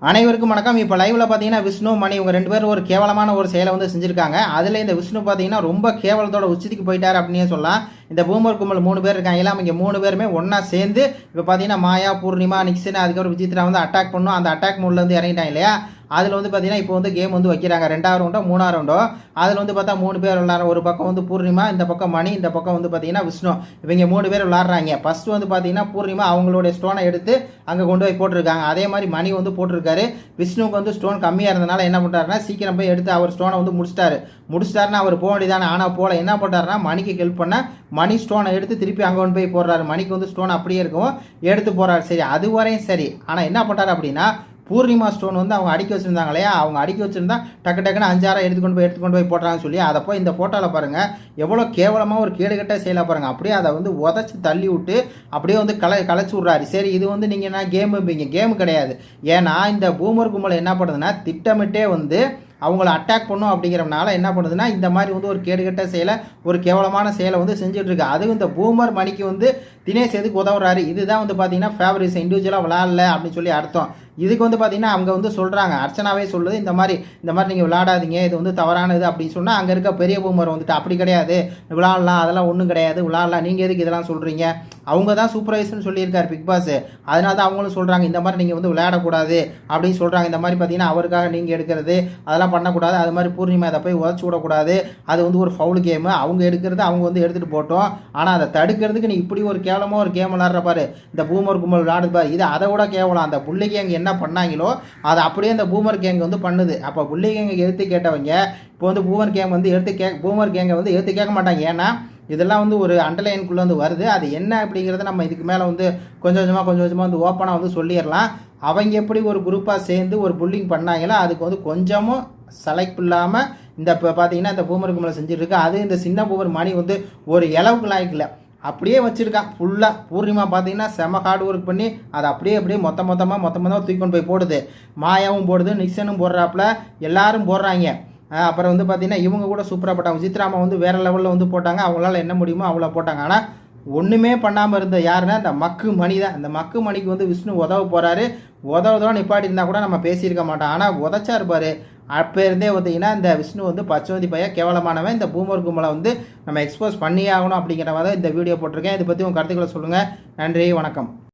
அனைவருக்கும் வணக்கம். இப்போ லைவ்ல பார்த்தீங்கன்னா விஷ்ணு மணி இவங்க 2 பேரும் ஒரு கேவலமான ஒரு செயலை வந்து செஞ்சிருக்காங்க. அதில் இந்த விஷ்ணு பார்த்தீங்கன்னா ரொம்ப கேவலத்தோட உச்சத்துக்கு போயிட்டாரு அப்படின்னே சொல்லலாம். இந்த பூமர் கும்பல் 3 பேர் இருக்காங்க. அவங்க 3 பேருமே ஒன்றா சேர்ந்து இப்போ பார்த்தீங்கன்னா மாயா, பூர்ணிமா, நிக்சன் அதுக்கப்புறம் விசித்ரா வந்து அட்டாக் பண்ணும். அந்த அட்டாக் மோட்ல வந்து இறங்கிட்டாங்க இல்லையா. அதில் வந்து பார்த்தீங்கன்னா இப்போ வந்து கேம் வந்து வைக்கிறாங்க. 2வது ரவுண்டோ 3வது ரவுண்டோ. அதில் வந்து பார்த்தா 3 பேர் விளாட்ற. ஒரு பக்கம் வந்து பூர்ணிமா, இந்த பக்கம் மணி, இந்த பக்கம் வந்து பார்த்தீங்கன்னா விஷ்ணு. இவங்க 3 பேர் விளாட்றாங்க. ஃபர்ஸ்ட் வந்து பார்த்தீங்கன்னா பூர்ணிமா அவங்களுடைய ஸ்டோனை எடுத்து அங்கே கொண்டு போய் போட்டிருக்காங்க. அதே மாதிரி மணி வந்து போட்டிருக்காரு. விஷ்ணுவுக்கு வந்து ஸ்டோன் கம்மியாக இருந்தனால என்ன பண்ணுறாருன்னா சீக்கிரம் போய் எடுத்து அவர் ஸ்டோனை வந்து முடிச்சிட்டாருன்னா அவர் போக வேண்டியதானே. ஆனால் போல என்ன பண்ணுறாருன்னா மணிக்கு ஹெல்ப் பண்ண மணி ஸ்டோனை எடுத்து திருப்பி அங்கே கொண்டு போய் போடுறாரு. மணிக்கு வந்து ஸ்டோன் அப்படியே இருக்கும், எடுத்து போடுறாரு. சரி, அது வரையும் சரி. ஆனால் என்ன பண்ணுறாரு அப்படின்னா பூர்ணிமா ஸ்டோன் வந்து அவங்க அடிக்க வச்சுருந்தாங்க இல்லையா. அவங்க அடிக்க வச்சுருந்தா டக்குன்னு 5-6 எடுத்துக்கொண்டு போய் போடுறாங்கன்னு சொல்லி அதை போய் இந்த ஃபோட்டோவில் பாருங்கள் எவ்வளோ கேவலமாக ஒரு கேடுகட்ட செயலாக பாருங்கள். அப்படியே அதை வந்து உதச்சி தள்ளி விட்டு அப்படியே வந்து கலைச்சி விட்றாரு. சரி, இது வந்து நீங்கள் என்ன கேமு கிடையாது. ஏன்னா இந்த பூமர் கும்பல் என்ன பண்ணுதுன்னா திட்டமிட்டே வந்து அவங்கள அட்டாக் பண்ணும் அப்படிங்கிறனால என்ன பண்ணுதுன்னா இந்த மாதிரி வந்து ஒரு கேடுகட்ட செயலை ஒரு கேவலமான செயலை வந்து செஞ்சுட்டு இருக்கு. அதுவும் இந்த பூமர் மணிக்கு வந்து தினேஷ் எதுக்கு உதவுறாரு, இதுதான் வந்து பார்த்தீங்கன்னா ஃபேவரிட்ஸ் இண்டிவிஜுவலாக விளாடல அப்படின்னு சொல்லி அர்த்தம். இதுக்கு வந்து பார்த்தீங்கன்னா அவங்க வந்து சொல்கிறாங்க, அர்ச்சனாவே சொல்லுது இந்த மாதிரி நீங்கள் விளையாடாதீங்க, இது வந்து தவறானது அப்படின்னு சொன்னால் அங்கே இருக்க பெரிய பூமர் வந்துட்டு அப்படி கிடையாது, விளாட்லாம், அதெல்லாம் ஒன்றும் கிடையாது, விளாட்லாம், நீங்கள் எதுக்கு இதெல்லாம் சொல்கிறீங்க, அவங்க தான் சூப்பர்வைசர்னு சொல்லியிருக்காரு பிக் பாஸ். அதனால தான் அவங்களும் சொல்கிறாங்க இந்த மாதிரி நீங்கள் வந்து விளையாடக்கூடாது அப்படின்னு சொல்கிறாங்க. இந்த மாதிரி பார்த்தீங்கன்னா அவருக்காக நீங்கள் எடுக்கிறது அதெல்லாம் பண்ணக்கூடாது. அது மாதிரி பூர்ணிமா அதை போய் உதச்சி விடக்கூடாது, அது வந்து ஒரு ஃபவுல் கேமு, அவங்க எடுக்கிறது அவங்க வந்து எடுத்துகிட்டு போட்டோம். ஆனால் அதை தடுக்கிறதுக்கு நீ இப்படி ஒரு கேவலமாக ஒரு கேம் விளாட்ற பாரு, இந்த பூமர் கும்பல் விளாடுது பாரு, இது அதை விட கேவலம். அந்த புள்ளி கேங் என்ன பண்ணாங்களோ அதை அப்படியே இந்த பூமர் கேங் வந்து பண்ணுது. அப்போ புள்ளி கேங்கை எடுத்து கேட்டவங்க இப்போ வந்து பூமர் கேங் வந்து பூமர் கேங்கை வந்து எடுத்து கேட்க மாட்டாங்க. ஏன்னா இதெல்லாம் வந்து ஒரு அண்டர்லைனுக்குள்ளே வந்து வருது. அது என்ன அப்படிங்கிறத நம்ம இதுக்கு மேலே வந்து கொஞ்சம் கொஞ்சமாக வந்து ஓப்பனாக வந்து சொல்லிடலாம். அவங்க எப்படி ஒரு குரூப்பாக சேர்ந்து ஒரு புல்லிங் பண்ணாங்களோ அதுக்கு வந்து கொஞ்சமும் செலக்ட் இல்லாமல் இந்த இப்போ பார்த்தீங்கன்னா இந்த பூமர் கும்பலை செஞ்சுருக்கு. அது இந்த சின்ன பூமர் மணி வந்து ஒரு இளவுக்கு லாய்க்கல அப்படியே வச்சுருக்கான் ஃபுல்லாக. பூர்ணிமா பார்த்தீங்கன்னா செம ஹார்ட் ஒர்க் பண்ணி அதை அப்படியே மொத்தமாக தூக்கி கொண்டு போய் போடுது. மாயாவும் போடுது, நிக்சனும் போடுறாப்புல, எல்லாரும் போடுறாங்க. அப்புறம் வந்து பார்த்தீங்கன்னா இவங்க கூட சூப்பராக போட்டாங்க. விசித்ராமா வந்து வேறு லெவலில் வந்து போட்டாங்க. அவங்களால என்ன முடியுமோ அவ்வளோ போட்டாங்க. ஆனால் ஒன்றுமே பண்ணாமல் இருந்த யாருன்னா இந்த மக்கு மணி தான். இந்த மக்கு மணிக்கு வந்து விஷ்ணு உதவ போகிறாரு. உதவுதோ நிப்பாட்டி இருந்தால் கூட நம்ம பேசியிருக்க மாட்டோம். ஆனால் உதச்சா இருப்பார். அப்போ இருந்தே பார்த்தீங்கன்னா இந்த விஷ்ணு வந்து பச்சோந்தி பையன் கேவலமானவன். இந்த பூமர் கும்பலை வந்து நம்ம எக்ஸ்போஸ் பண்ணியே ஆகணும் அப்படிங்கிற மாதிரி இந்த வீடியோ போட்டிருக்கேன். இதை பற்றி உங்கள் கருத்துக்களை சொல்லுங்கள். நன்றி, வணக்கம்.